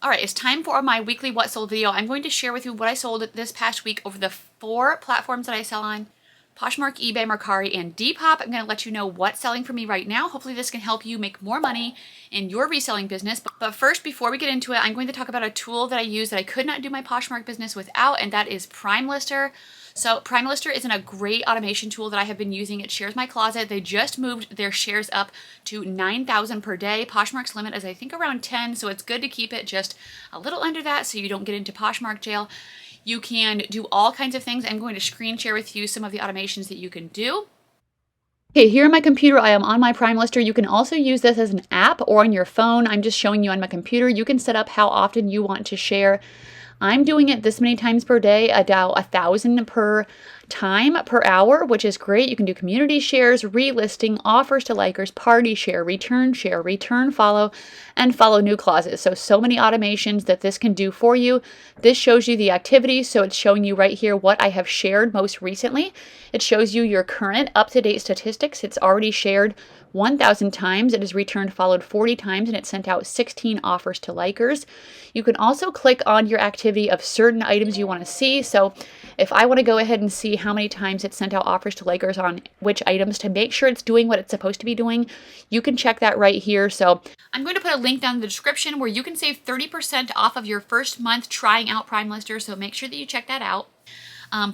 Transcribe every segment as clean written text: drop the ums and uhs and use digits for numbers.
All right, it's time for my weekly what sold video. I'm going to share with you what I sold this past week over the 4 platforms that I sell on: Poshmark, eBay, Mercari, and Depop. I'm going to let you know what's selling for me right now. Hopefully this can help you make more money in your reselling business. But first, before we get into it, I'm going to talk about a tool that I use that I could not do my Poshmark business without, and that is Prime Lister. So Prime Lister isn't a great automation tool that I have been using. It shares my closet. They just moved their shares up to 9,000 per day. Poshmark's limit is I think around 10, so it's good to keep it just a little under that so you don't get into Poshmark jail. You can do all kinds of things. I'm going to screen share with you some of the automations that you can do. Okay, here on my computer, I am on my Prime Lister. You can also use this as an app or on your phone. I'm just showing you on my computer. You can set up how often you want to share. I'm doing it this many times per day, about 1,000 per time per hour, which is great. You can do community shares, relisting, offers to likers, party share, return follow, and follow new clauses. So many automations that this can do for you. This shows you the activity. So it's showing you right here what I have shared most recently. It shows you your current up-to-date statistics. It's already shared 1,000 times. It has returned followed 40 times, and it sent out 16 offers to likers. You can also click on your activity of certain items you want to see. So if I want to go ahead and see how many times it sent out offers to likers on which items to make sure it's doing what it's supposed to be doing, you can check that right here. So I'm going to put a link down in the description where you can save 30% off of your first month trying out Prime Lister. So make sure that you check that out.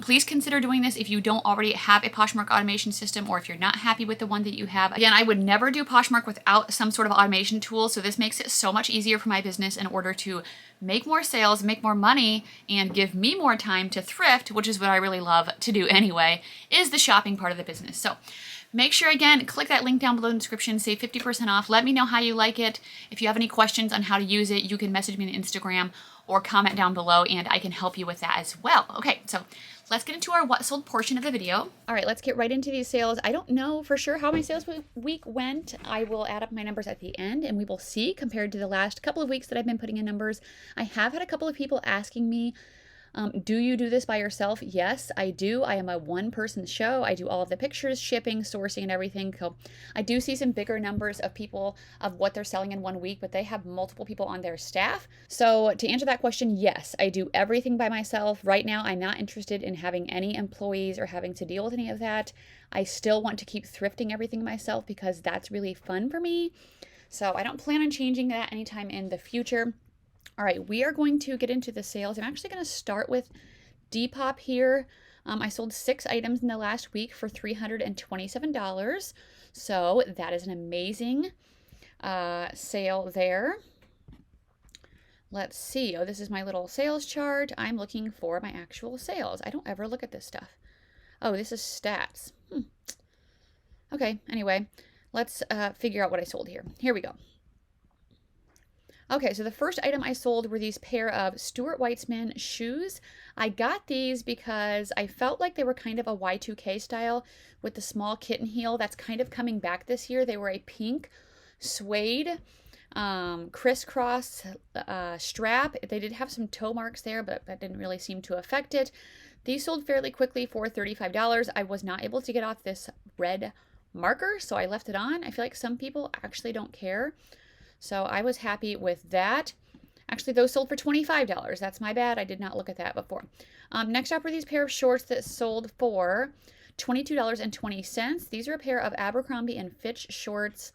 Please consider doing this if you don't already have a Poshmark automation system, or if you're not happy with the one that you have. Again, I would never do Poshmark without some sort of automation tool, so this makes it so much easier for my business in order to make more sales, make more money, and give me more time to thrift, which is what I really love to do anyway, is the shopping part of the business. So make sure, again, click that link down below in the description, save 50% off. Let me know how you like it. If you have any questions on how to use it, you can message me on Instagram or comment down below, and I can help you with that as well. Okay, so let's get into our what sold portion of the video. All right, let's get right into these sales. I don't know for sure how my sales week went. I will add up my numbers at the end and we will see compared to the last couple of weeks that I've been putting in numbers. I have had a couple of people asking me, do you do this by yourself? Yes, I do. I am a one-person show. I do all of the pictures, shipping, sourcing, and everything. So I do see some bigger numbers of people of what they're selling in one week, but they have multiple people on their staff. So to answer that question, yes, I do everything by myself. Right now, I'm not interested in having any employees or having to deal with any of that. I still want to keep thrifting everything myself because that's really fun for me. So I don't plan on changing that anytime in the future. All right, we are going to get into the sales. I'm actually going to start with Depop here. I sold 6 items in the last week for $327. So that is an amazing sale there. Let's see. Oh, this is my little sales chart. I'm looking for my actual sales. I don't ever look at this stuff. Oh, this is stats. Okay, anyway, let's figure out what I sold here. Here we go. Okay, so the first item I sold were these pair of Stuart Weitzman shoes. I got these because I felt like they were kind of a Y2K style with the small kitten heel. That's kind of coming back this year. They were a pink suede crisscross strap. They did have some toe marks there, but that didn't really seem to affect it. These sold fairly quickly for $35. I was not able to get off this red marker, so I left it on. I feel like some people actually don't care. So I was happy with that. Actually, those sold for $25. That's my bad. I did not look at that before. Next up are these pair of shorts that sold for $22.20. These are a pair of Abercrombie & Fitch shorts.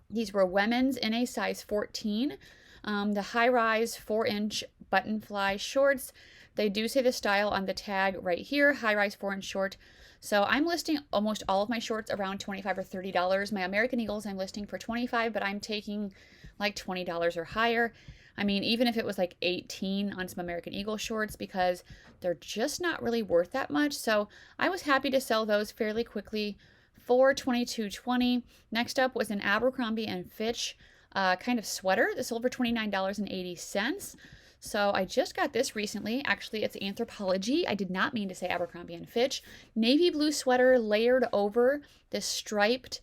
These were women's in a size 14. The high-rise 4-inch button fly shorts. They do say the style on the tag right here, high-rise 4-inch short. So I'm listing almost all of my shorts around $25 or $30. My American Eagles I'm listing for $25, but I'm taking like $20 or higher. I mean, even if it was like $18 on some American Eagle shorts, because they're just not really worth that much. So I was happy to sell those fairly quickly for $22.20. Next up was an Abercrombie & Fitch kind of sweater that sold for $29.80. So I just got this recently. Actually, it's Anthropologie. I did not mean to say Abercrombie & Fitch. Navy blue sweater layered over this striped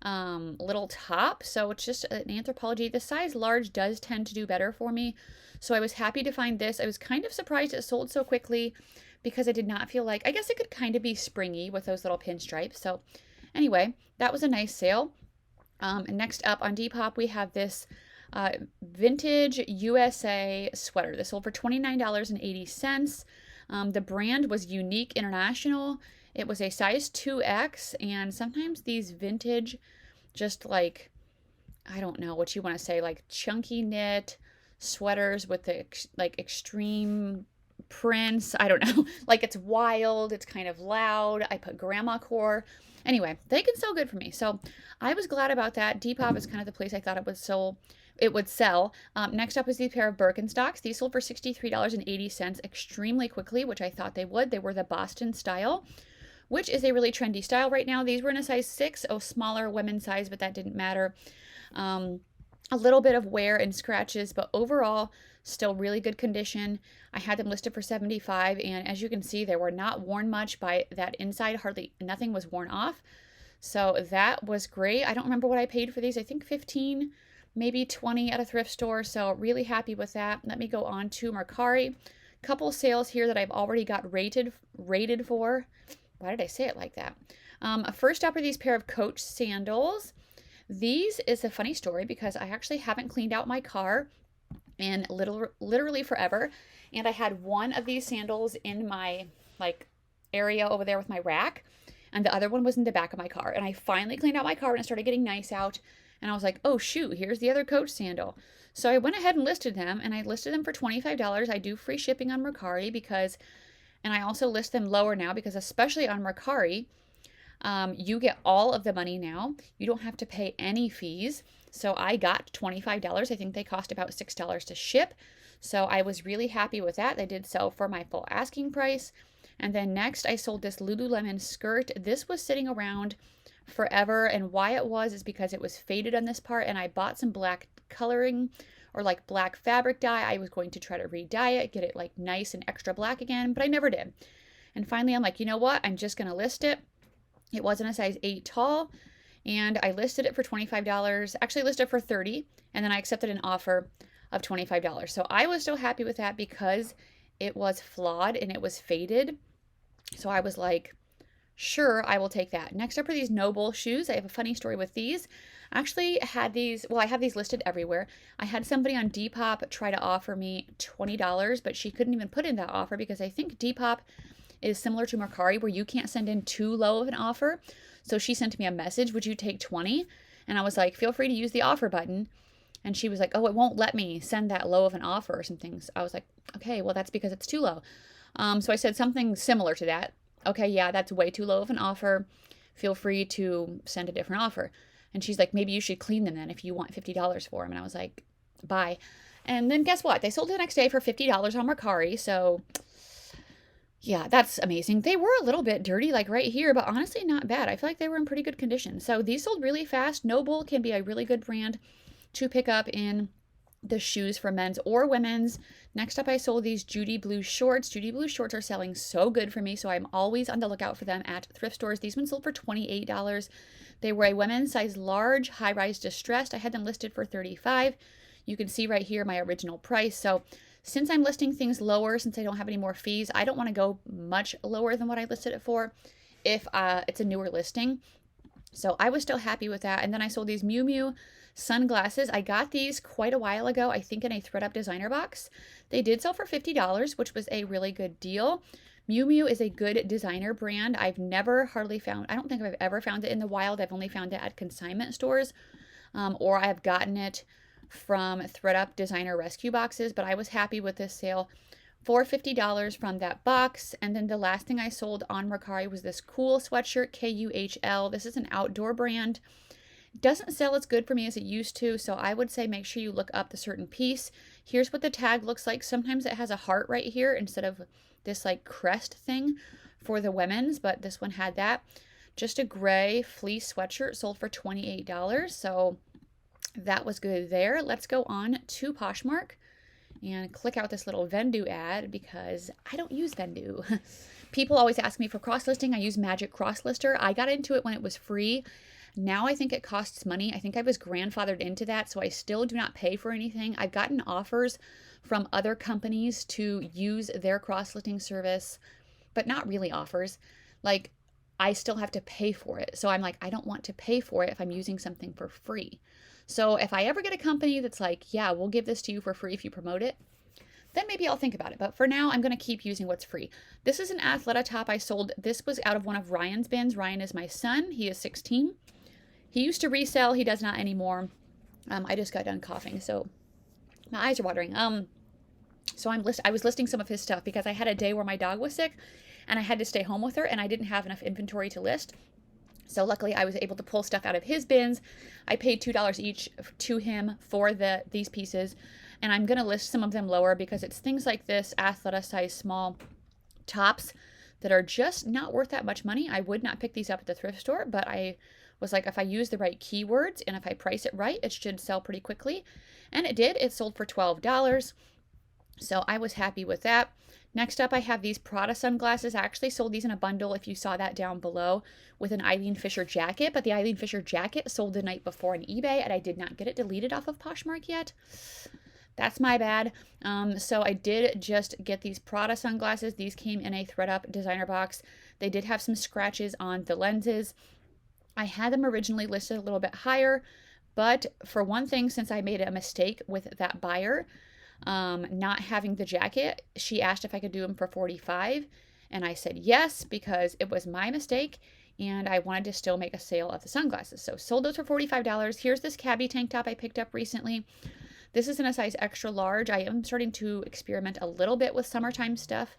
little top. So it's just an Anthropologie. The size large does tend to do better for me. So I was happy to find this. I was kind of surprised it sold so quickly because I did not feel like, I guess it could kind of be springy with those little pinstripes. So anyway, that was a nice sale. And next up on Depop, we have this Vintage USA sweater. This sold for $29.80. The brand was Unique International. It was a size 2X, and sometimes these vintage, just like, I don't know what you want to say, like chunky knit sweaters with the like extreme prints. I don't know. Like it's wild, it's kind of loud. I put grandma core. Anyway, they can sell good for me. So I was glad about that. Depop is kind of the place I thought it would sell. Next up is these pair of Birkenstocks. These sold for $63.80 extremely quickly, which I thought they would. They were the Boston style, which is a really trendy style right now. These were in a size 6, a smaller women's size, but that didn't matter. A little bit of wear and scratches, but overall still really good condition. I had them listed for $75, and as you can see, they were not worn much by that inside. Hardly nothing was worn off. So that was great. I don't remember what I paid for these. I think 15, maybe 20 at a thrift store. So really happy with that. Let me go on to Mercari. Couple sales here that I've already got rated for. Why did I say it like that? First up are these pair of Coach sandals. These is a funny story because I actually haven't cleaned out my car in literally forever. And I had one of these sandals in my like area over there with my rack, and the other one was in the back of my car. And I finally cleaned out my car and it started getting nice out. And I was like, oh shoot, here's the other Coach sandal. So I went ahead and listed them, and I listed them for $25. I do free shipping on Mercari and I also list them lower now because especially on Mercari, you get all of the money now. You don't have to pay any fees. So I got $25. I think they cost about $6 to ship. So I was really happy with that. They did sell for my full asking price. And then next I sold this Lululemon skirt. This was sitting around forever. And why it was is because it was faded on this part, and I bought some black coloring or like black fabric dye. I was going to try to re-dye it, get it like nice and extra black again, but I never did. And finally I'm like, you know what? I'm just going to list it. It wasn't a size 8 tall, and I listed it for $25. Actually listed it for $30, and then I accepted an offer of $25. So I was still happy with that because it was flawed and it was faded. So I was like, sure, I will take that. Next up are these Noble shoes. I have a funny story with these. I actually had these, well, I have these listed everywhere. I had somebody on Depop try to offer me $20, but she couldn't even put in that offer because I think Depop is similar to Mercari where you can't send in too low of an offer. So she sent me a message, would you take 20? And I was like, feel free to use the offer button. And she was like, oh, it won't let me send that low of an offer or something. So I was like, okay, well, that's because it's too low. So I said something similar to that. Okay, yeah, that's way too low of an offer. Feel free to send a different offer. And she's like, maybe you should clean them then if you want $50 for them. And I was like, bye. And then guess what? They sold it the next day for $50 on Mercari. So yeah, that's amazing. They were a little bit dirty, like right here, but honestly not bad. I feel like they were in pretty good condition. So these sold really fast. Noble can be a really good brand to pick up in the shoes for men's or women's. Next up, I sold these Judy Blue shorts. Judy Blue shorts are selling so good for me, so I'm always on the lookout for them at thrift stores. These ones sold for $28. They were a women's size large, high-rise distressed. I had them listed for $35. You can see right here my original price. So since I'm listing things lower, since I don't have any more fees, I don't want to go much lower than what I listed it for if it's a newer listing. So I was still happy with that. And then I sold these Miu Miu sunglasses. I got these quite a while ago, I think in a ThredUp designer box. They did sell for $50, which was a really good deal. Miu Miu is a good designer brand. I've never hardly found, I don't think I've ever found it in the wild. I've only found it at consignment stores, or I have gotten it from ThredUp designer rescue boxes, but I was happy with this sale for $50 from that box. And then the last thing I sold on Mercari was this cool sweatshirt, KUHL. This is an outdoor brand. It doesn't sell as good for me as it used to, so I would say make sure you look up the certain piece. Here's what the tag looks like. Sometimes it has a heart right here instead of this like crest thing for the women's, but this one had that. Just a gray fleece sweatshirt sold for $28, so that was good there. Let's go on to Poshmark and click out this little Vendu ad because I don't use Vendu. People always ask me for cross-listing. I use Magic Cross Lister. I got into it when it was free. Now I think it costs money. I think I was grandfathered into that, so I still do not pay for anything. I've gotten offers from other companies to use their cross-listing service, but not really offers. Like, I still have to pay for it. So I'm like, I don't want to pay for it if I'm using something for free. So if I ever get a company that's like, yeah, we'll give this to you for free if you promote it, then maybe I'll think about it. But for now, I'm going to keep using what's free. This is an Athleta top I sold. This was out of one of Ryan's bins. Ryan is my son. He is 16. He used to resell. He does not anymore. I just got done coughing, so my eyes are watering. So I was listing some of his stuff because I had a day where my dog was sick and I had to stay home with her and I didn't have enough inventory to list. So luckily I was able to pull stuff out of his bins. I paid $2 each to him for these pieces, and I'm going to list some of them lower because it's things like this Athleta size small tops that are just not worth that much money. I would not pick these up at the thrift store, but I was like, if I use the right keywords and if I price it right, it should sell pretty quickly. And it did. It sold for $12. So I was happy with that. Next up, I have these Prada sunglasses. I actually sold these in a bundle, if you saw that down below, with an Eileen Fisher jacket. But the Eileen Fisher jacket sold the night before on eBay, and I did not get it deleted off of Poshmark yet. That's my bad. So I did just get these Prada sunglasses. These came in a ThredUp designer box. They did have some scratches on the lenses. I had them originally listed a little bit higher, but for one thing, since I made a mistake with that buyer, not having the jacket, she asked if I could do them for $45, and I said yes because it was my mistake and I wanted to still make a sale of the sunglasses. So sold those for $45. Here's this cabbie tank top I picked up recently. This is in a size extra large. I am starting to experiment a little bit with summertime stuff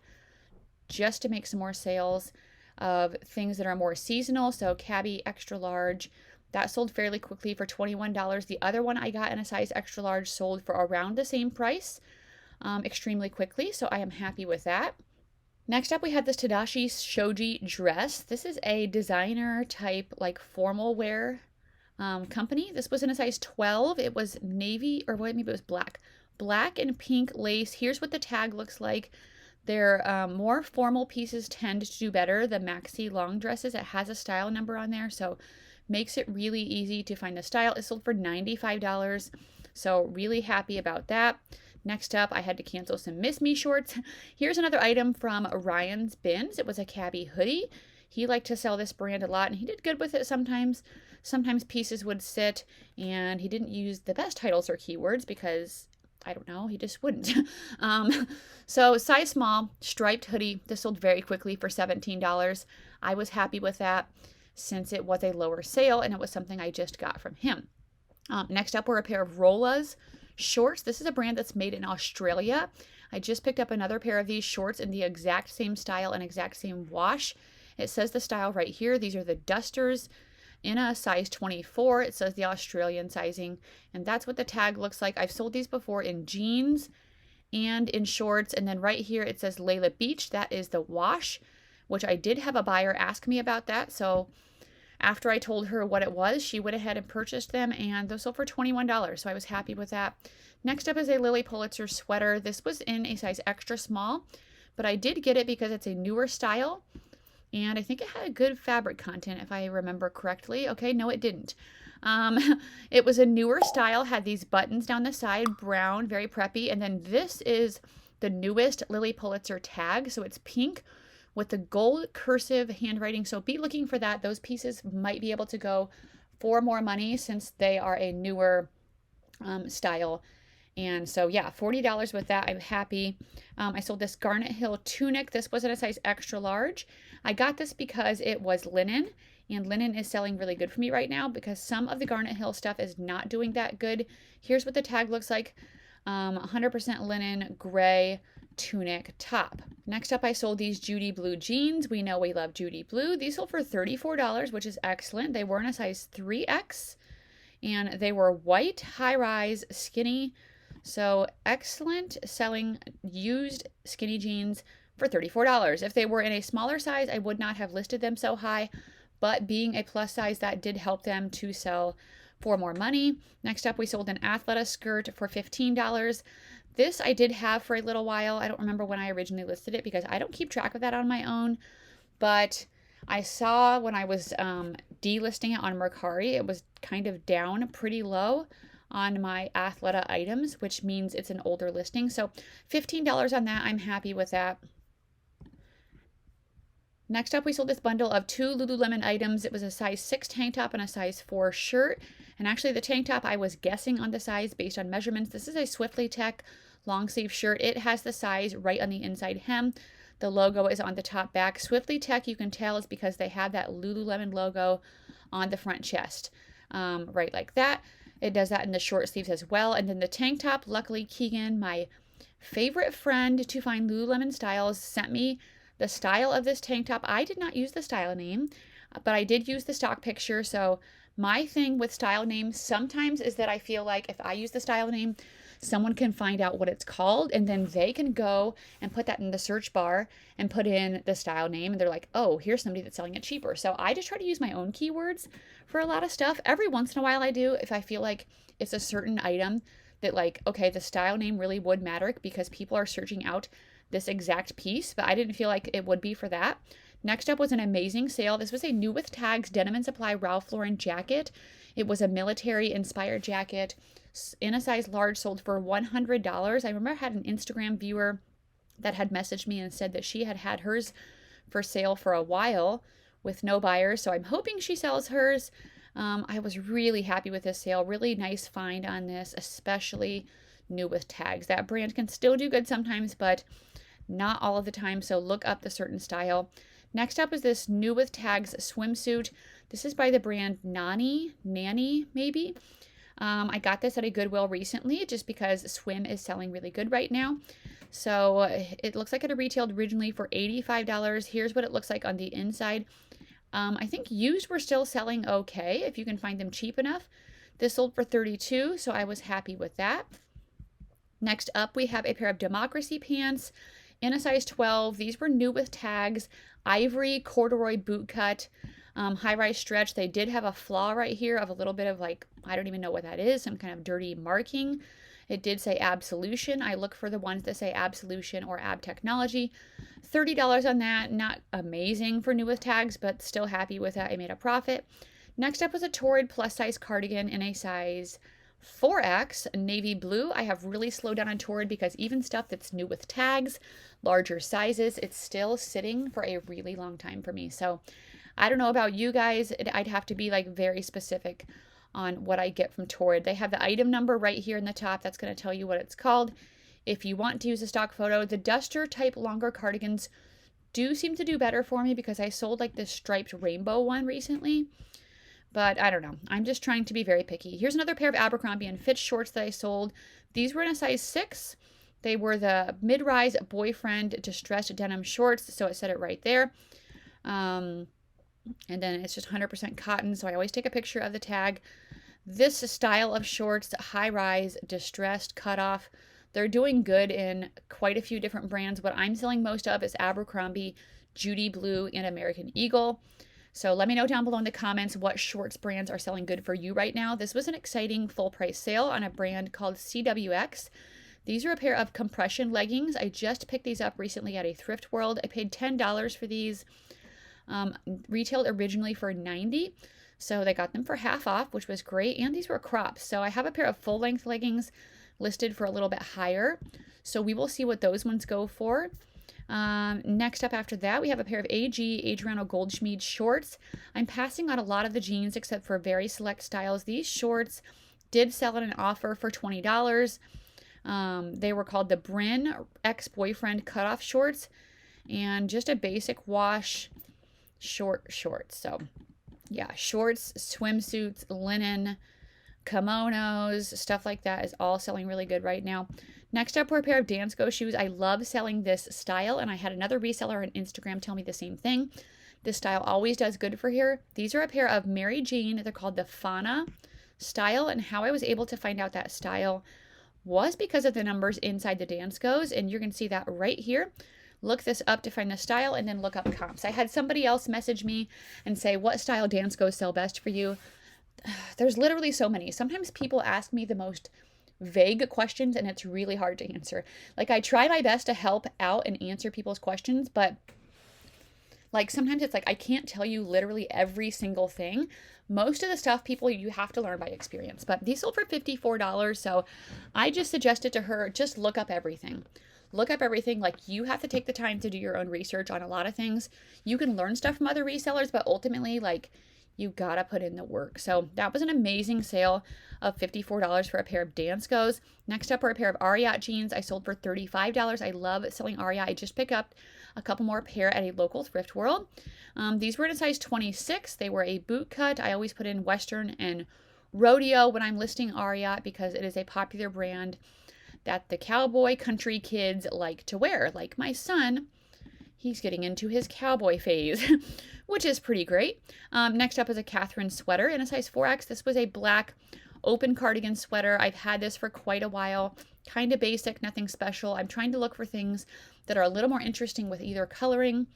just to make some more sales of things that are more seasonal. So cabbie extra large. That sold fairly quickly for $21. The other one I got in a size extra large sold for around the same price extremely quickly, so I am happy with that. Next up, we had this Tadashi Shoji dress. This is a designer type, like formal wear company. This was in a size 12. It was navy, or maybe it was black. Black and pink lace. Here's what the tag looks like. Their more formal pieces tend to do better. The maxi long dresses, it has a style number on there, so makes it really easy to find the style. It sold for $95, so really happy about that. Next up, I had to cancel some Miss Me shorts. Here's another item from Ryan's bins. It was a cabbie hoodie. He liked to sell this brand a lot, and he did good with it sometimes. Sometimes pieces would sit, and he didn't use the best titles or keywords because, I don't know, he just wouldn't. So size small, striped hoodie. This sold very quickly for $17. I was happy with that since it was a lower sale and it was something I just got from him. Next up were a pair of Rolla's shorts. This is a brand that's made in Australia. I just picked up another pair of these shorts in the exact same style and exact same wash. It says the style right here. These are the dusters in a size 24. It says the Australian sizing, and that's what the tag looks like. I've sold these before in jeans and in shorts, and then right here it says Layla Beach. That is the wash, which I did have a buyer ask me about that, so after I told her what it was, she went ahead and purchased them, and those sold for $21, so I was happy with that. Next up is a Lily Pulitzer sweater. This was in a size extra small, but I did get it because it's a newer style, and I think it had a good fabric content, if I remember correctly. Okay, no, it didn't. It was a newer style, had these buttons down the side, brown, very preppy, and then this is the newest Lily Pulitzer tag, so it's pink with the gold cursive handwriting. So be looking for that. Those pieces might be able to go for more money since they are a newer style. And so yeah, $40 with that. I'm happy. I sold this Garnet Hill tunic. This was in a size extra large. I got this because it was linen, and linen is selling really good for me right now because some of the Garnet Hill stuff is not doing that good. Here's what the tag looks like. 100% linen, gray tunic top. Next up, I sold these Judy Blue jeans. We know we love Judy Blue. These sold for $34, which is excellent. They were in a size 3X, and they were white, high-rise, skinny. So excellent selling used skinny jeans for $34. If they were in a smaller size, I would not have listed them so high, but being a plus size, that did help them to sell for more money. Next up, we sold an Athleta skirt for $15. This I did have for a little while. I don't remember when I originally listed it because I don't keep track of that on my own, but I saw when I was delisting it on Mercari, it was kind of down pretty low on my Athleta items, which means it's an older listing. So $15 on that. I'm happy with that. Next up, we sold this bundle of 2 Lululemon items. It was a size 6 tank top and a size 4 shirt. And actually the tank top, I was guessing on the size based on measurements. This is a Swiftly Tech long sleeve shirt. It has the size right on the inside hem. The logo is on the top back. Swiftly Tech, you can tell, is because they have that Lululemon logo on the front chest, right like that. It does that in the short sleeves as well. And then the tank top, luckily Keegan, my favorite friend to find Lululemon styles, sent me the style of this tank top. I did not use the style name, but I did use the stock picture. So my thing with style names sometimes is that I feel like if I use the style name, someone can find out what it's called and then they can go and put that in the search bar and put in the style name and they're like, oh, here's somebody that's selling it cheaper. So I just try to use my own keywords for a lot of stuff. Every once in a while I do, if I feel like it's a certain item that, like, okay, the style name really would matter because people are searching out this exact piece, but I didn't feel like it would be for that. Next up was an amazing sale. This was a new with tags Denim & Supply Ralph Lauren jacket. It was a military inspired jacket in a size large, sold for $100. I remember I had an Instagram viewer that had messaged me and said that she had had hers for sale for a while with no buyers. So I'm hoping she sells hers. I was really happy with this sale. Really nice find on this, especially new with tags. That brand can still do good sometimes, but not all of the time. So look up the certain style. Next up is this new with tags swimsuit. This is by the brand Nanny, maybe. I got this at a Goodwill recently just because swim is selling really good right now. So it looks like it retailed originally for $85. Here's what it looks like on the inside. I think used were still selling okay if you can find them cheap enough. This sold for $32, so I was happy with that. Next up, we have a pair of Democracy pants in a size 12. These were new with tags, ivory corduroy boot cut, high-rise stretch. They did have a flaw right here of a little bit of, like, I don't even know what that is, some kind of dirty marking. It did say Absolution. I look for the ones that say Absolution or Ab Technology. $30 on that. Not amazing for new with tags, but still happy with that. I made a profit. Next up was a Torrid plus size cardigan in a size 4X, navy blue. I have really slowed down on Torrid because even stuff that's new with tags, larger sizes, it's still sitting for a really long time for me. So I don't know about you guys. I'd have to be like very specific on what I get from Torrid. They have the item number right here in the top. That's going to tell you what it's called. If you want to use a stock photo, the duster type longer cardigans do seem to do better for me because I sold like this striped rainbow one recently. But I don't know. I'm just trying to be very picky. Here's another pair of Abercrombie & Fitch shorts that I sold. These were in a size 6. They were the mid-rise boyfriend distressed denim shorts, so it said it right there. And then it's just 100% cotton, so I always take a picture of the tag. This style of shorts, high-rise, distressed, cut-off, they're doing good in quite a few different brands. What I'm selling most of is Abercrombie, Judy Blue, and American Eagle. So let me know down below in the comments what shorts brands are selling good for you right now. This was an exciting full price sale on a brand called CWX. These are a pair of compression leggings. I just picked these up recently at a thrift world. I paid $10 for these. Retailed originally for $90. So they got them for half off, which was great. And these were crops. So I have a pair of full length leggings listed for a little bit higher. So we will see what those ones go for. Next up after that, we have a pair of Adriano Goldschmied shorts. I'm passing on a lot of the jeans except for very select styles. These shorts did sell at an offer for $20. They were called the Bryn ex-boyfriend cutoff shorts and just a basic wash shorts. So yeah, shorts, swimsuits, linen, kimonos, stuff like that is all selling really good right now. Next up were a pair of Dansko shoes. I love selling this style, and I had another reseller on Instagram tell me the same thing. This style always does good for here. These are a pair of Mary Jane. They're called the Fauna style, and how I was able to find out that style was because of the numbers inside the Danskos, and you're going to see that right here. Look this up to find the style, and then look up comps. I had somebody else message me and say, what style Danskos sell best for you? There's literally so many. Sometimes people ask me the most vague questions and it's really hard to answer. Like, I try my best to help out and answer people's questions, but Like sometimes it's like I can't tell you literally every single thing. Most of the stuff, people, you have to learn by experience. But these sold for $54. So I just suggested to her, just look up everything. Look up everything. Like you have to take the time to do your own research on a lot of things. You can learn stuff from other resellers, but ultimately, like, you gotta put in the work. So that was an amazing sale of $54 for a pair of Danskos. Next up are a pair of Ariat jeans. I sold for $35. I love selling Ariat. I just picked up a couple more pair at a local thrift world. These were in a size 26. They were a boot cut. I always put in Western and Rodeo when I'm listing Ariat because it is a popular brand that the cowboy country kids like to wear. Like my son, he's getting into his cowboy phase, which is pretty great. Next up is a Catherine sweater in a size 4X. This was a black open cardigan sweater. I've had this for quite a while. Kind of basic, nothing special. I'm trying to look for things that are a little more interesting with either coloring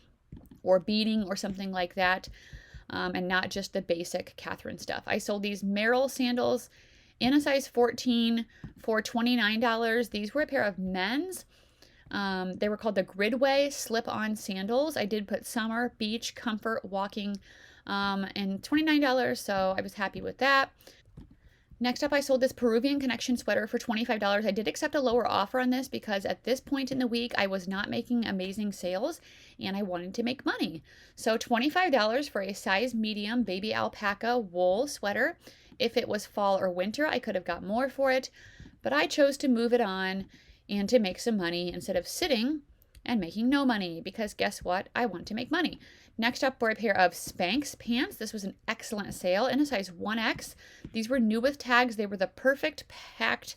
or beading or something like that, and not just the basic Catherine stuff. I sold these Merrill sandals in a size 14 for $29. These were a pair of men's. They were called the Gridway slip-on sandals. I did put summer, beach, comfort, walking, and $29, so I was happy with that. Next up, I sold this Peruvian Connection sweater for $25. I did accept a lower offer on this because at this point in the week, I was not making amazing sales and I wanted to make money. So $25 for a size medium baby alpaca wool sweater. If it was fall or winter, I could have got more for it, but I chose to move it on and to make some money instead of sitting and making no money because guess what? I want to make money. Next up were a pair of Spanx pants. This was an excellent sale in a size 1X. These were new with tags. They were the perfect packed?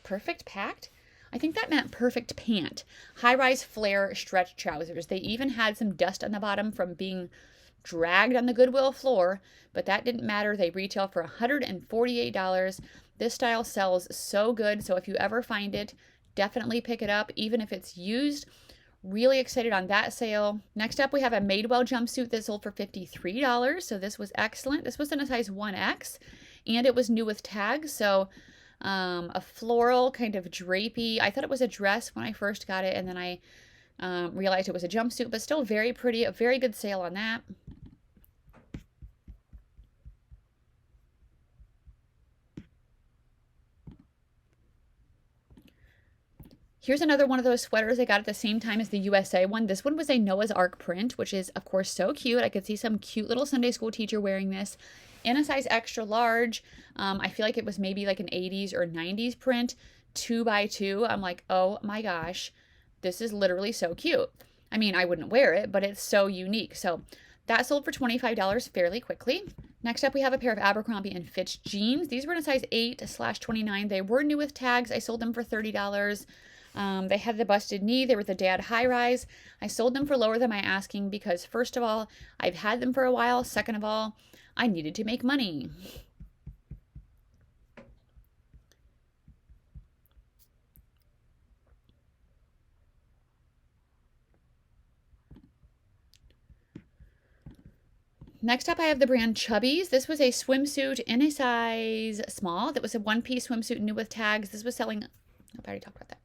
I think that meant perfect pant. High-rise flare stretch trousers. They even had some dust on the bottom from being dragged on the Goodwill floor, but that didn't matter. They retail for $148. This style sells so good, so if you ever find it, definitely pick it up, even if it's used. Really excited on that sale. Next up, we have a Madewell jumpsuit that sold for $53. So this was excellent. This was in a size 1X, and it was new with tags. So a floral kind of drapey. I thought it was a dress when I first got it, and then I realized it was a jumpsuit, but still very pretty. A very good sale on that. Here's another one of those sweaters I got at the same time as the USA one. This one was a Noah's Ark print, which is, of course, so cute. I could see some cute little Sunday school teacher wearing this in a size extra large. I feel like it was maybe like an 80s or 90s print, 2x2. I'm like, oh my gosh, this is literally so cute. I mean, I wouldn't wear it, but it's so unique. So that sold for $25 fairly quickly. Next up, we have a pair of Abercrombie & Fitch jeans. These were in a size 8/29. They were new with tags. I sold them for $30. They had the busted knee. They were the dad high rise. I sold them for lower than my asking because first of all, I've had them for a while. Second of all, I needed to make money. Next up, I have the brand Chubbies. This was a swimsuit in a size small. That was a one-piece swimsuit new with tags. This was selling, I already talked about that.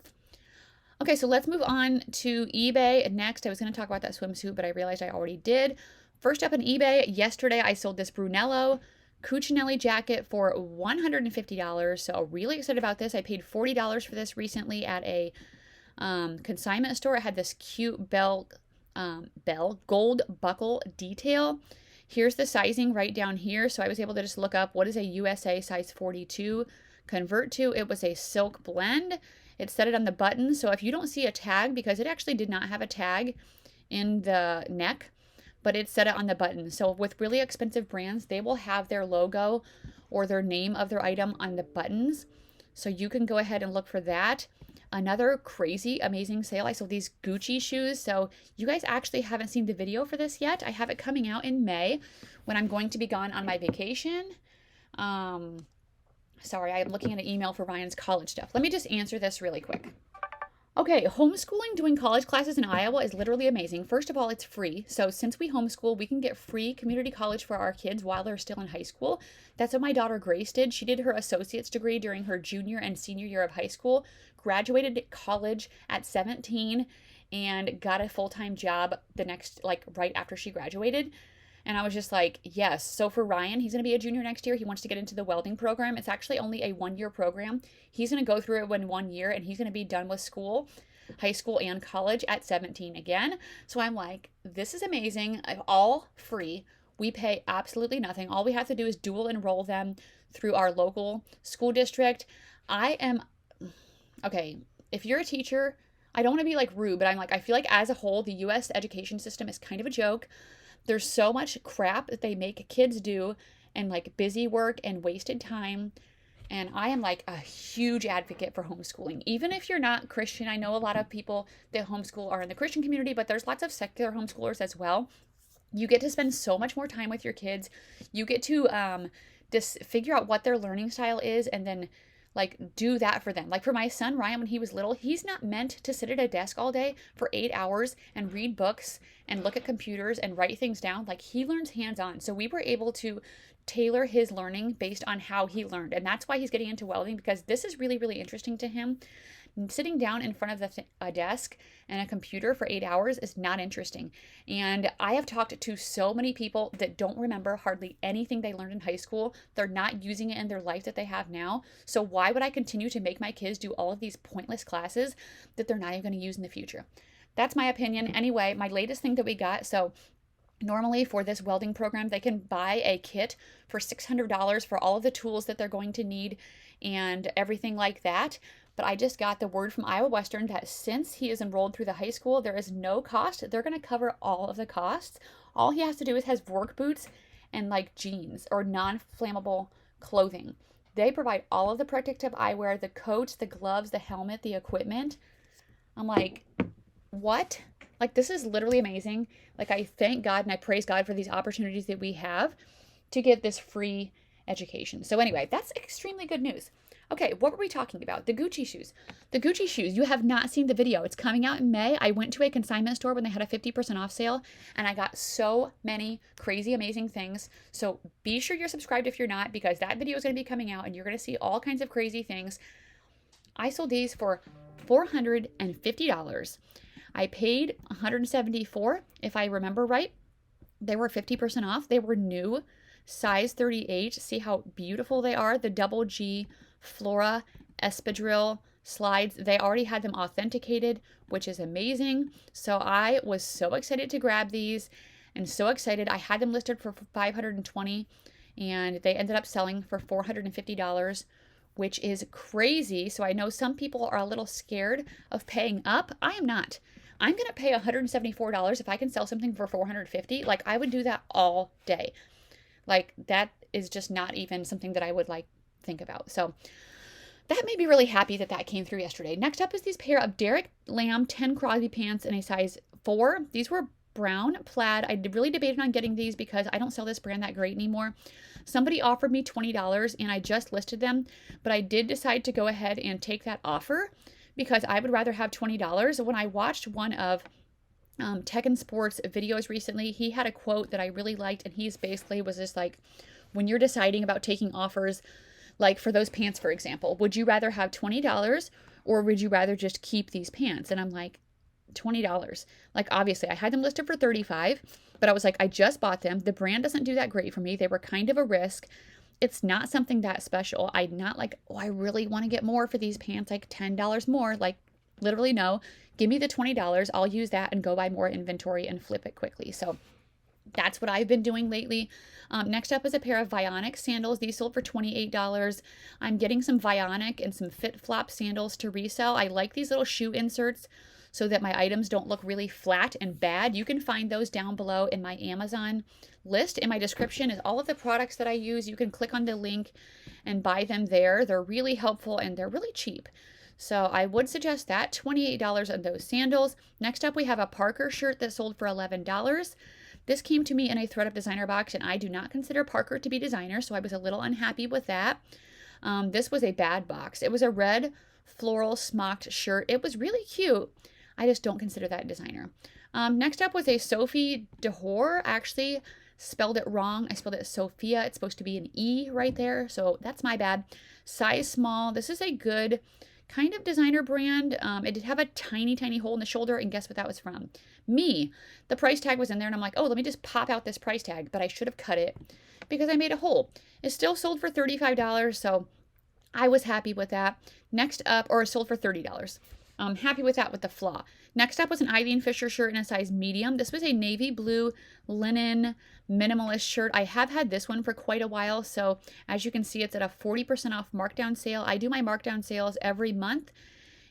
Okay, so let's move on to eBay. Next, I was going to talk about that swimsuit, but I realized I already did. First up on eBay, yesterday I sold this Brunello Cucinelli jacket for $150. So really excited about this. I paid $40 for this recently at a consignment store. It had this cute gold buckle detail. Here's the sizing right down here. So I was able to just look up what is a USA size 42 convert to. It was a silk blend. It said it on the button. So if you don't see a tag, because it actually did not have a tag in the neck, but it said it on the button. So with really expensive brands, they will have their logo or their name of their item on the buttons. So you can go ahead and look for that. Another crazy, amazing sale. I sold these Gucci shoes. So you guys actually haven't seen the video for this yet. I have it coming out in May when I'm going to be gone on my vacation. Sorry, I'm looking at an email for Ryan's college stuff. Let me just answer this really quick. Okay, homeschooling, doing college classes in Iowa is literally amazing. First of all, it's free. So since we homeschool, we can get free community college for our kids while they're still in high school. That's what my daughter Grace did. She did her associate's degree during her junior and senior year of high school, graduated college at 17, and got a full-time job the next, like right after she graduated. And I was just like, yes. So for Ryan, he's going to be a junior next year. He wants to get into the welding program. It's actually only a 1-year program. He's going to go through it in 1 year, and he's going to be done with school, high school and college at 17 again. So I'm like, this is amazing. All free. We pay absolutely nothing. All we have to do is dual enroll them through our local school district. Okay, if you're a teacher, I don't want to be like rude, but I'm like, I feel like as a whole, the US education system is kind of a joke. There's so much crap that they make kids do, and like busy work and wasted time. And I am like a huge advocate for homeschooling. Even if you're not Christian, I know a lot of people that homeschool are in the Christian community, but there's lots of secular homeschoolers as well. You get to spend so much more time with your kids. You get to just figure out what their learning style is, and then like do that for them. Like for my son Ryan, when he was little, he's not meant to sit at a desk all day for 8 hours and read books and look at computers and write things down. Like he learns hands-on. So we were able to tailor his learning based on how he learned. And that's why he's getting into welding, because this is really, really interesting to him. Sitting down in front of a desk and a computer for 8 hours is not interesting. And I have talked to so many people that don't remember hardly anything they learned in high school. They're not using it in their life that they have now. So why would I continue to make my kids do all of these pointless classes that they're not even going to use in the future? That's my opinion. Anyway, my latest thing that we got, so normally for this welding program, they can buy a kit for $600 for all of the tools that they're going to need and everything like that. But I just got the word from Iowa Western that since he is enrolled through the high school, there is no cost. They're going to cover all of the costs. All he has to do is has work boots and like jeans or non-flammable clothing. They provide all of the protective eyewear, the coats, the gloves, the helmet, the equipment. I'm like, what? Like, this is literally amazing. Like, I thank God and I praise God for these opportunities that we have to get this free education. So anyway, that's extremely good news. Okay, what were we talking about? The Gucci shoes. The Gucci shoes, you have not seen the video. It's coming out in May. I went to a consignment store when they had a 50% off sale, and I got so many crazy, amazing things. So be sure you're subscribed if you're not, because that video is going to be coming out, and you're going to see all kinds of crazy things. I sold these for $450. I paid $174, if I remember right. They were 50% off. They were new, size 38. See how beautiful they are. The double G Flora espadrille slides. They already had them authenticated, which is amazing. So I was so excited to grab these, and so excited. I had them listed for $520, and they ended up selling for $450, which is crazy. So I know some people are a little scared of paying up. I am not. I'm going to pay $174 if I can sell something for $450. Like, I would do that all day. Like, that is just not even something that I would like think about. So that made me really happy that that came through yesterday. Next up is these pair of Derek Lamb 10 Crosby pants in a size 4. These were brown plaid. I really debated on getting these because I don't sell this brand that great anymore. Somebody offered me $20 and I just listed them, but I did decide to go ahead and take that offer because I would rather have $20. When I watched one of Tekken Sports videos recently, he had a quote that I really liked, and he's basically was just like, when you're deciding about taking offers, like for those pants, for example, would you rather have $20 or would you rather just keep these pants? And I'm like, $20. Like, obviously I had them listed for $35, but I was like, I just bought them. The brand doesn't do that great for me. They were kind of a risk. It's not something that special. I'm not like, oh, I really want to get more for these pants, like $10 more. Like, literally, no. Give me the $20. I'll use that and go buy more inventory and flip it quickly. So that's what I've been doing lately. Next up is a pair of Vionic sandals. These sold for $28. I'm getting some Vionic and some Fit Flop sandals to resell. I like these little shoe inserts so that my items don't look really flat and bad. You can find those down below in my Amazon list. In my description is all of the products that I use. You can click on the link and buy them there. They're really helpful and they're really cheap. So I would suggest that. $28 on those sandals. Next up, we have a Parker shirt that sold for $11. This came to me in a ThredUp designer box, and I do not consider Parker to be designer, so I was a little unhappy with that. This was a bad box. It was a red floral smocked shirt. It was really cute. I just don't consider that designer. Next up was a Sophie Dehor. I actually spelled it wrong. I spelled it Sophia. It's supposed to be an E right there, so that's my bad. Size small. This is a good kind of designer brand. It did have a tiny, tiny hole in the shoulder, and guess what that was from? Me. The price tag was in there, and I'm like, oh, let me just pop out this price tag, but I should have cut it because I made a hole. It still sold for $35, so I was happy with that. Next up, or sold for $30. I'm happy with that with the flaw. Next up was an Eileen Fisher shirt in a size medium. This was a navy blue linen minimalist shirt. I have had this one for quite a while, so as you can see, it's at a 40% off markdown sale. I do my markdown sales every month,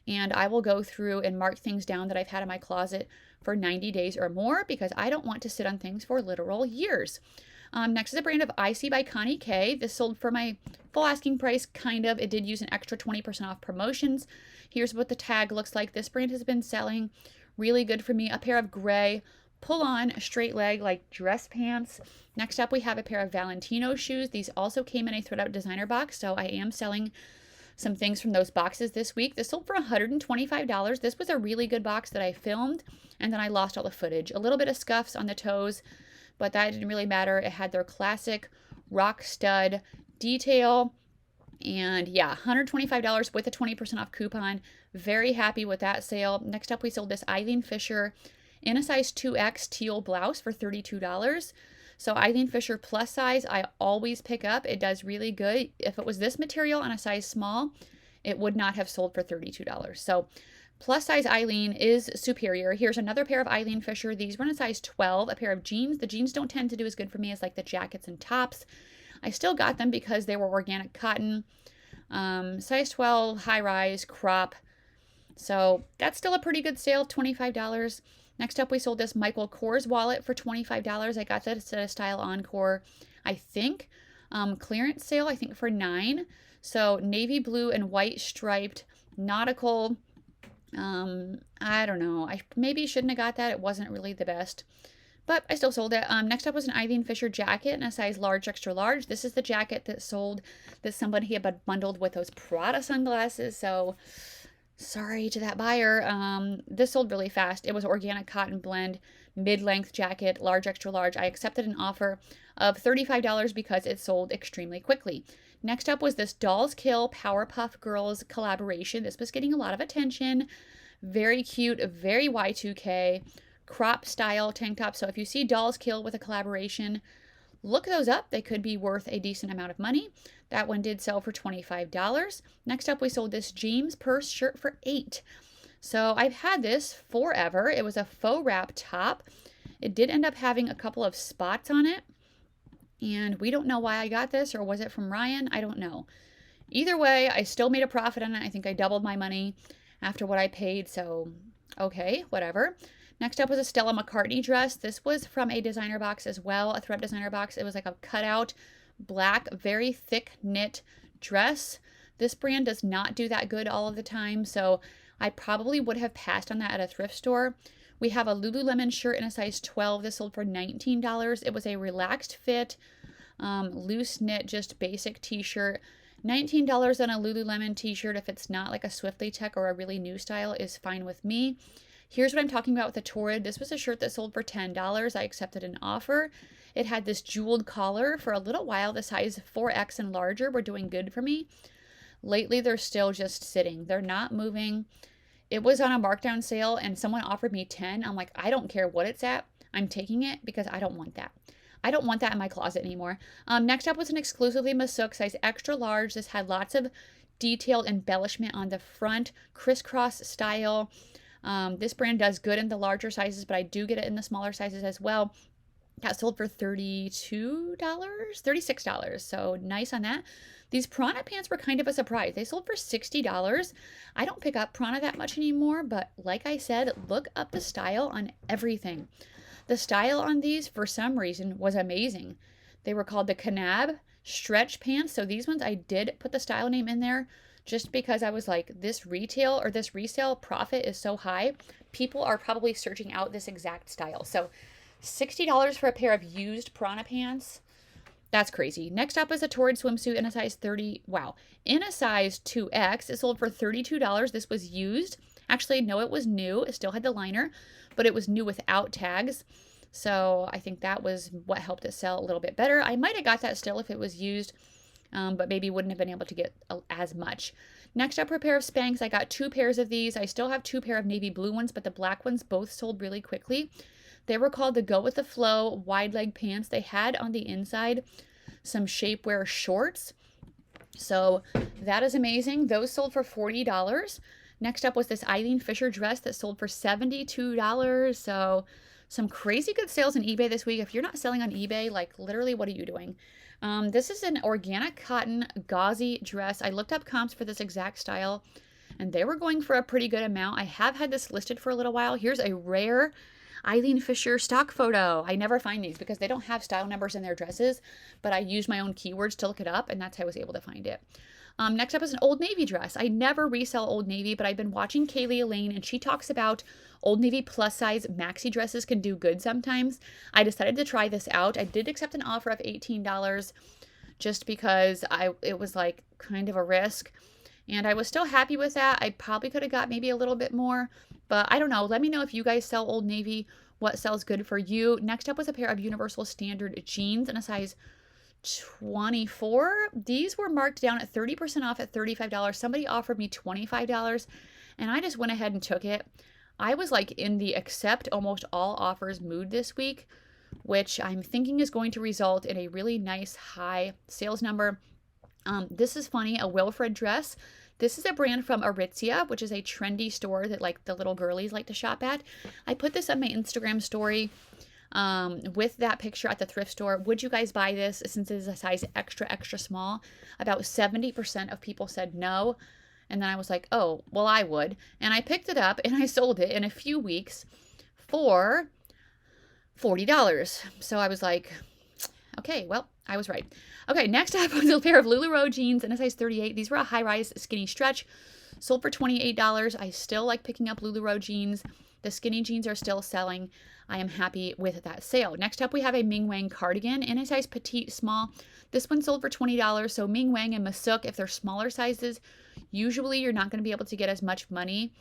and I will go through and mark things down that I've had in my closet for 90 days or more because I don't want to sit on things for literal years. Next is a brand of IC by Connie K. This sold for my full asking price, kind of. It did use an extra 20% off promotions. Here's what the tag looks like. This brand has been selling really good for me. A pair of gray pull-on straight leg like dress pants. Next up, we have a pair of Valentino shoes. These also came in a thread out designer box, so I am selling some things from those boxes this week. This sold for $125. This was a really good box that I filmed, and then I lost all the footage. A little bit of scuffs on the toes, but that didn't really matter. It had their classic rock stud detail. And yeah, $125 with a 20% off coupon. Very happy with that sale. Next up, we sold this Eileen Fisher in a size 2X teal blouse for $32. So Eileen Fisher plus size, I always pick up. It does really good. If it was this material on a size small, it would not have sold for $32. So plus size Eileen is superior. Here's another pair of Eileen Fisher. These were in a size 12, a pair of jeans. The jeans don't tend to do as good for me as like the jackets and tops. I still got them because they were organic cotton. Size 12, high rise, crop. So that's still a pretty good sale, $25. Next up, we sold this Michael Kors wallet for $25. I got this at a Style Encore, I think. Clearance sale, I think for $9. So navy blue and white striped nautical. I don't know. I maybe shouldn't have got that. It wasn't really the best, but I still sold it. Next up was an Eileen Fisher jacket in a size large, extra large. This is the jacket that sold that somebody had bundled with those Prada sunglasses. So sorry to that buyer. This sold really fast. It was organic cotton blend, mid-length jacket, large, extra large. I accepted an offer of $35 because it sold extremely quickly. Next up was this Dolls Kill Powerpuff Girls collaboration. This was getting a lot of attention. Very cute, very Y2K, crop style tank top. So if you see Dolls Kill with a collaboration, look those up. They could be worth a decent amount of money. That one did sell for $25. Next up, we sold this James purse shirt for $8. So I've had this forever. It was a faux wrap top. It did end up having a couple of spots on it. And we don't know why I got this, or was it from Ryan? I don't know. Either way, I still made a profit on it. I think I doubled my money after what I paid. So, okay, whatever. Next up was a Stella McCartney dress. This was from a designer box as well, a thread designer box. It was like a cutout, black, very thick knit dress. This brand does not do that good all of the time, so I probably would have passed on that at a thrift store. We have a Lululemon shirt in a size 12. This sold for $19. It was a relaxed fit, loose knit, just basic t-shirt. $19 on a Lululemon t-shirt, if it's not like a Swiftly Tech or a really new style, is fine with me. Here's what I'm talking about with the Torrid. This was a shirt that sold for $10. I accepted an offer. It had this jeweled collar for a little while. The size 4X and larger were doing good for me. Lately, they're still just sitting. They're not moving. It was on a markdown sale and someone offered me 10. I'm like, I don't care what it's at. I'm taking it because I don't want that. I don't want that in my closet anymore. Next up was an exclusively Masuk size extra large. This had lots of detailed embellishment on the front, crisscross style. This brand does good in the larger sizes, but I do get it in the smaller sizes as well. That sold for $32, $36. So nice on that. These Prana pants were kind of a surprise. They sold for $60. I don't pick up Prana that much anymore, but like I said, look up the style on everything. The style on these, for some reason, was amazing. They were called the Kanab stretch pants. So these ones, I did put the style name in there just because I was like, this retail or this resale profit is so high. People are probably searching out this exact style. So $60 for a pair of used Prana pants. That's crazy. Next up is a Torrid swimsuit in a size 30. Wow. In a size 2X. It sold for $32. This was used. Actually, no, it was new. It still had the liner, but it was new without tags. So I think that was what helped it sell a little bit better. I might have got that still if it was used, but maybe wouldn't have been able to get as much. Next up are a pair of Spanx. I got 2 pairs of these. I still have 2 pair of navy blue ones, but the black ones both sold really quickly. They were called the Go With The Flow wide leg pants. They had on the inside some shapewear shorts. So that is amazing. Those sold for $40. Next up was this Eileen Fisher dress that sold for $72. So some crazy good sales on eBay this week. If you're not selling on eBay, like literally, what are you doing? This is an organic cotton gauzy dress. I looked up comps for this exact style and they were going for a pretty good amount. I have had this listed for a little while. Here's a rare Eileen Fisher stock photo. I never find these because they don't have style numbers in their dresses, but I use my own keywords to look it up, and that's how I was able to find it. Next up is an Old Navy dress. I never resell Old Navy, but I've been watching Kaylee Elaine, and she talks about Old Navy plus size maxi dresses can do good sometimes. I decided to try this out. I did accept an offer of $18 just because it was like kind of a risk. And I was still happy with that. I probably could have got maybe a little bit more, but I don't know. Let me know if you guys sell Old Navy, what sells good for you. Next up was a pair of Universal Standard jeans in a size 24. These were marked down at 30% off at $35. Somebody offered me $25 and I just went ahead and took it. I was like in the accept almost all offers mood this week, which I'm thinking is going to result in a really nice high sales number. This is funny, a Wilfred dress. This is a brand from Aritzia, which is a trendy store that like the little girlies like to shop at. I put this on my Instagram story with that picture at the thrift store. Would you guys buy this since it is a size extra, extra small? About 70% of people said no. And then I was like, oh, well, I would. And I picked it up and I sold it in a few weeks for $40. So I was like, okay, well, I was right. Okay, next up was a pair of LuLaRoe jeans in a size 38. These were a high-rise skinny stretch. Sold for $28. I still like picking up LuLaRoe jeans. The skinny jeans are still selling. I am happy with that sale. Next up, we have a Ming Wang cardigan in a size petite small. This one sold for $20. So Ming Wang and Masuk, if they're smaller sizes, usually you're not going to be able to get as much money.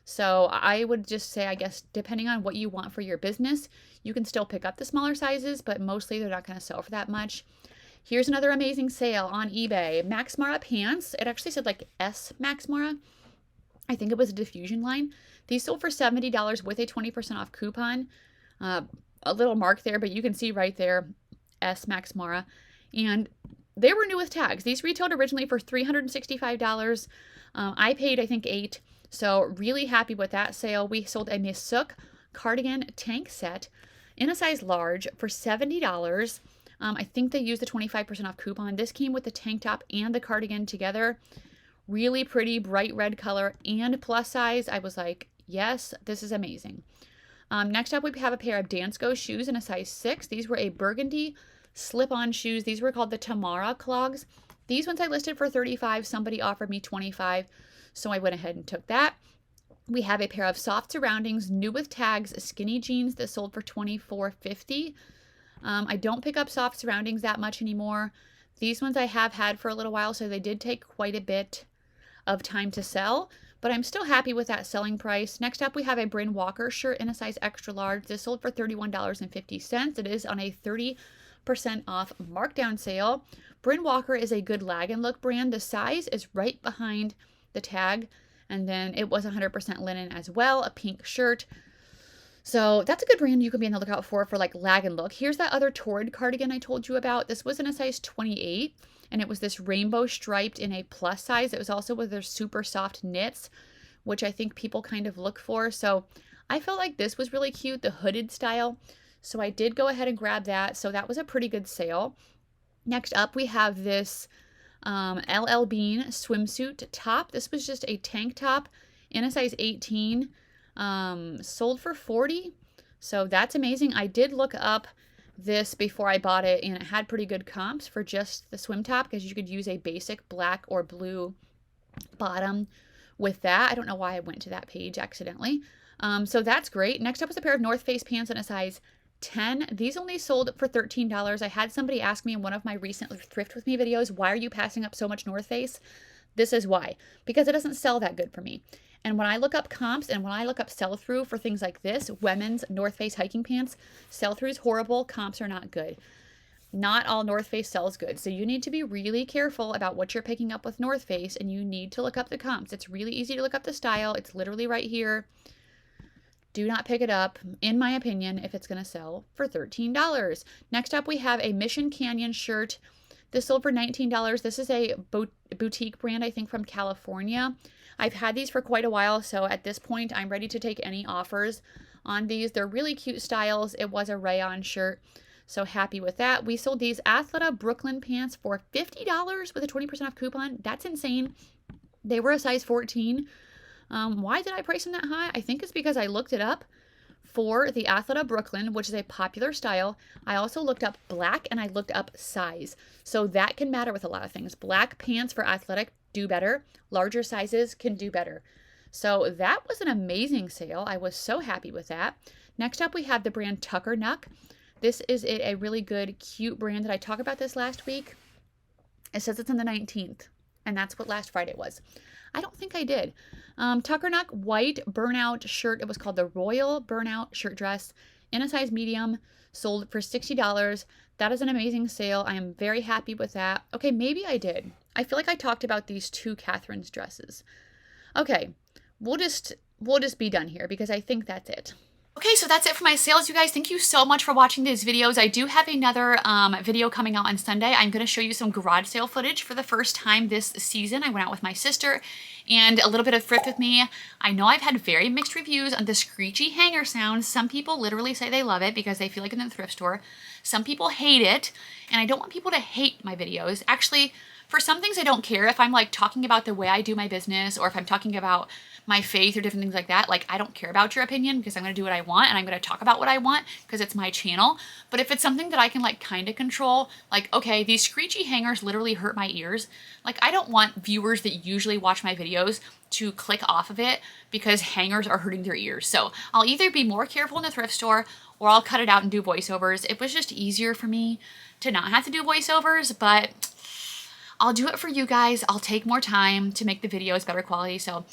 So I would just say, I guess, depending on what you want for your business, you can still pick up the smaller sizes, but mostly they're not going to sell for that much. Here's another amazing sale on eBay. Max Mara pants. It actually said like S Max Mara. I think it was a diffusion line. These sold for $70 with a 20% off coupon. A little mark there, but you can see right there, S Max Mara. And they were new with tags. These retailed originally for $365. I paid, I think, $8. So really happy with that sale. We sold a Masuk cardigan tank set in a size large for $70. I think they used the 25% off coupon. This came with the tank top and the cardigan together. Really pretty, bright red color and plus size. I was like, yes, this is amazing. Next up, we have a pair of Dansko shoes in a size 6. These were a burgundy slip-on shoes. These were called the Tamara clogs. These ones I listed for $35. Somebody offered me $25, so I went ahead and took that. We have a pair of soft surroundings, new with tags, skinny jeans that sold for $24.50. I don't pick up soft surroundings that much anymore. These ones I have had for a little while, so they did take quite a bit of time to sell, but I'm still happy with that selling price. Next up, we have a Bryn Walker shirt in a size extra large. This sold for $31.50. It is on a 30% off markdown sale. Bryn Walker is a good lag and look brand. The size is right behind the tag, and then it was 100% linen as well, a pink shirt. So that's a good brand you can be on the lookout for like lag and look. Here's that other Torrid cardigan I told you about. This was in a size 28, and it was this rainbow striped in a plus size. It was also with their super soft knits, which I think people kind of look for. So I felt like this was really cute, the hooded style. So I did go ahead and grab that. So that was a pretty good sale. Next up, we have this LL Bean swimsuit top. This was just a tank top in a size 18. Sold for $40. So that's amazing. I did look up this before I bought it, and it had pretty good comps for just the swim top because you could use a basic black or blue bottom with that. I don't know why I went to that page accidentally. So that's great. Next up is a pair of North Face pants in a size 10. These only sold for $13. I had somebody ask me in one of my recent Thrift With Me videos, why are you passing up so much North Face? This is why. Because it doesn't sell that good for me. And when I look up comps and when I look up sell-through for things like this, women's North Face hiking pants, sell-through is horrible, comps are not good. not all North Face sells good. So you need to be really careful about what you're picking up with North Face, and you need to look up the comps. It's really easy to look up the style. It's literally right here. Do not pick it up, in my opinion, if it's going to sell for $13. Next up, we have a Mission Canyon shirt. This sold for $19. This is a boutique brand, I think, from California. I've had these for quite a while, so at this point, I'm ready to take any offers on these. They're really cute styles. It was a rayon shirt, so happy with that. We sold these Athleta Brooklyn pants for $50 with a 20% off coupon. That's insane. They were a size 14. Why did I price them that high? I think it's because I looked it up for the Athleta Brooklyn, which is a popular style. I also looked up black and I looked up size. So that can matter with a lot of things. Black pants for athletic do better. Larger sizes can do better. So that was an amazing sale. I was so happy with that. Next up, we have the brand Tucker Nuck. This is a really good, cute brand. Did I talk about this last week? It says it's on the 19th, and that's what last Friday was. I don't think I did. Tucker Nuck white burnout shirt. It was called the Royal Burnout Shirt Dress in a size medium, sold for $60. That is an amazing sale. I am very happy with that. Okay, maybe I did. I feel like I talked about these two Catherine's dresses. Okay, we'll just be done here because I think that's it. Okay, so that's it for my sales, you guys. Thank you so much for watching these videos. I do have another video coming out on Sunday. I'm going to show you some garage sale footage for the first time this season. I went out with my sister and a little bit of thrift with me. I know I've had very mixed reviews on the screechy hanger sound. Some people literally say they love it because they feel like in the thrift store. Some people hate it, and I don't want people to hate my videos. Actually, for some things I don't care. If I'm like talking about the way I do my business, or if I'm talking about my faith or different things like that, like I don't care about your opinion because I'm going to do what I want and I'm going to talk about what I want because it's my channel. But if it's something that I can like kind of control, like, okay, these screechy hangers literally hurt my ears. Like I don't want viewers that usually watch my videos to click off of it because hangers are hurting their ears. So I'll either be more careful in the thrift store or I'll cut it out and do voiceovers. It was just easier for me to not have to do voiceovers, but I'll do it for you guys. I'll take more time to make the videos better quality. So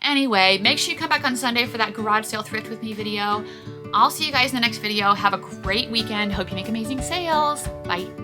anyway, make sure you come back on Sunday for that garage sale thrift with me video. I'll see you guys in the next video. Have a great weekend. Hope you make amazing sales. Bye.